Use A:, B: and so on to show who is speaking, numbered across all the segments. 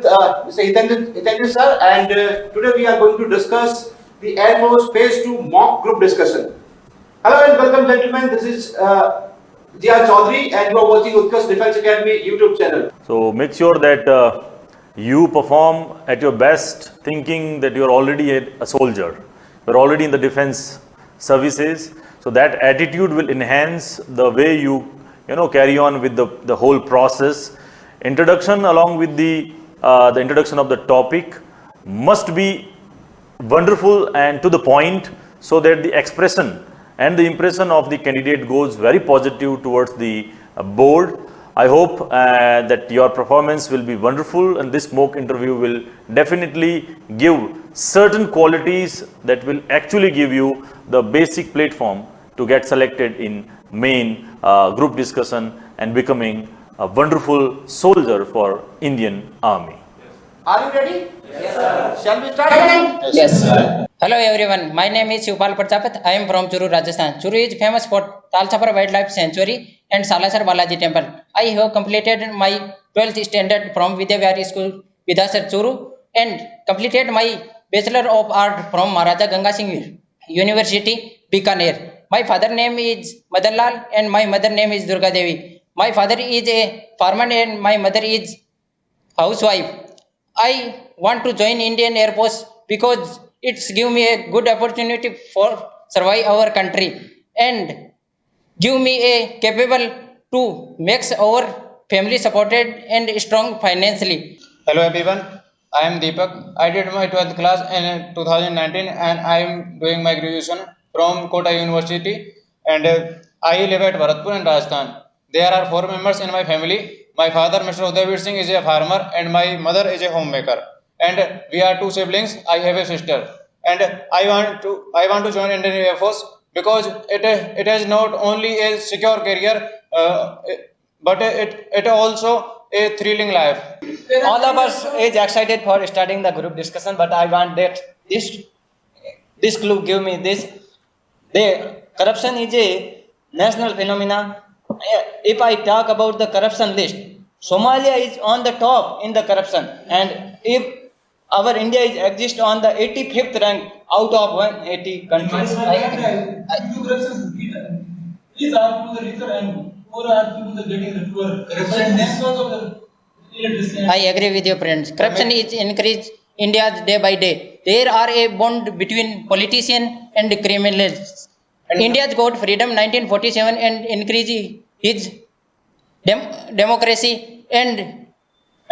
A: Mr. Hitendra sir, and today we are going to discuss the Air Force Phase 2 mock group discussion. Hello and welcome, gentlemen. This is Jia Chaudhary, and you are watching Utkarsh Defence Academy YouTube channel.
B: So make sure that you perform at your best, thinking that you are already a soldier, you are already in the defense services. So that attitude will enhance the way you carry on with the whole process. Introduction along with the introduction of the topic must be wonderful and to the point, so that the expression and the impression of the candidate goes very positive towards the board. I hope that your performance will be wonderful, and this mock interview will definitely give certain qualities that will actually give you the basic platform to get selected in main group discussion and becoming a wonderful soldier for Indian Army.
A: Are you ready? Yes, sir. Shall we start?
C: Yes. Hello everyone. My name is Shivpal Prajapati. I am from Churu, Rajasthan. Churu is famous for Talchapar Wildlife Sanctuary and Salasar Balaji Temple. I have completed my 12th standard from Vidya Vihari School, Vidasar, Churu, and completed my Bachelor of Art from Maharaja Ganga Singh University, Bikaner. My father name is Madan Lal and my mother name is Durga Devi. My father is a farmer and my mother is housewife. I want to join Indian Air Force because it's give me a good opportunity for survive our country and give me a capable to make our family supported and strong financially.
D: Hello everyone, I am Deepak. I did my 12th class in 2019 and I am doing my graduation from Kota University, and I live at Bharatpur in Rajasthan. There are 4 members in my family. My father, Mr. Udayveer Singh, is a farmer and my mother is a homemaker. And we are 2 siblings. I have a sister. And I want to join Indian Air Force because it is not only a secure career, but it also a thrilling life.
E: All of us is excited for starting the group discussion, but I want that this clue give me this. The corruption is a national phenomena. If I talk about the corruption list, Somalia is on the top in the corruption, and if our India is exist on the 85th rank out of 180 countries.
C: I agree with your friends. Corruption is increased India day by day. There are a bond between politician and criminals. India's got freedom 1947 and increase his democracy and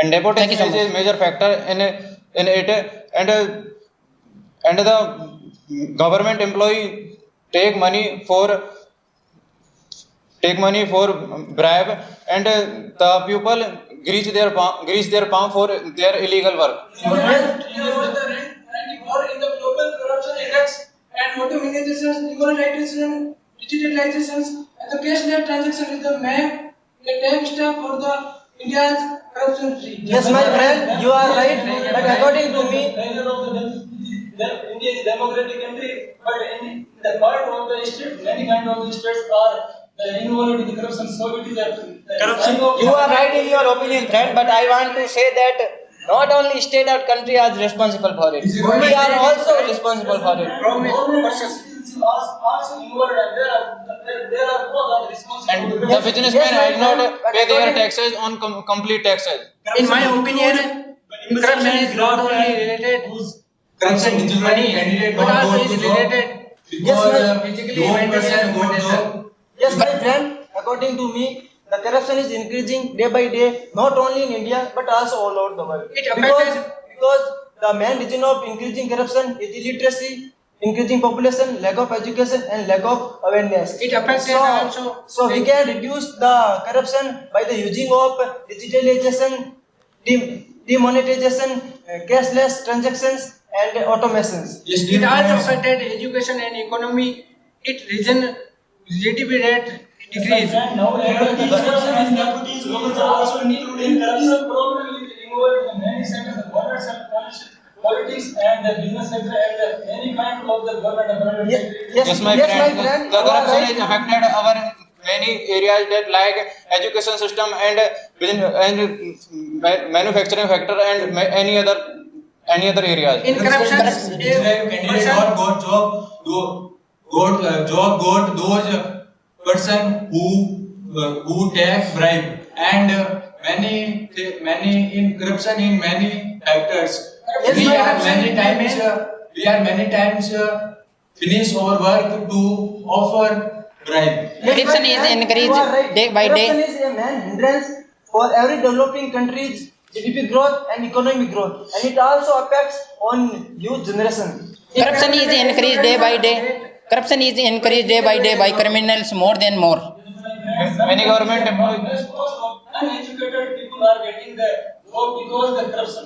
D: nepotism is a major factor in it, and the government employee take money for bribe, and the people grease their palm for their illegal work.
F: In the global corruption index and automation, demonetization, digitalization, and the cashless transaction is the main step for the India's corruption free.
E: Yes, my friend, you are right. But according to me,
F: India is a democratic country, but in the part of the state, many kind of the states are involved in the corruption. So it is a corruption.
E: you are right in your opinion, friend. But I want to say that not only state or country are responsible for it. We are also responsible for it.
D: And the businessmen have not pay their taxes on complete taxes.
E: In my opinion, corruption is not only related to money, but also is related physically implementation. Yes, my friend, according to me, the corruption is increasing day by day, not only in India but also all over the world. Because the main reason of increasing corruption is illiteracy, increasing population, lack of education, and lack of awareness.
F: It affects also.
E: So we can reduce the corruption by the using of digitalization, demonetization, cashless transactions, and automations.
F: It also affected education and economy. It reason GDP rate decrease. Also need in corruption problem is involved in many sectors, the government sector, politics, and the business sector, and any kind of the government.
D: Yes, my friend. The corruption is affected our many areas that like education system and manufacturing factor and any other areas.
E: In corruption,
G: Israel candidate not got job got those person who take bribe and many in corruption in many factors.
E: Yes,
G: We
E: my
G: are
E: corruption
G: many times finish our work to offer bribe.
C: Corruption is increased
E: You are right.
C: day by day.
E: Corruption is a main hindrance for every developing country's GDP growth and economic growth, and it also affects on youth generation.
C: Corruption is increased day by day. Corruption is increased day by day by criminals more than more.
D: Many government employees.
F: Uneducated people are getting the job because the corruption.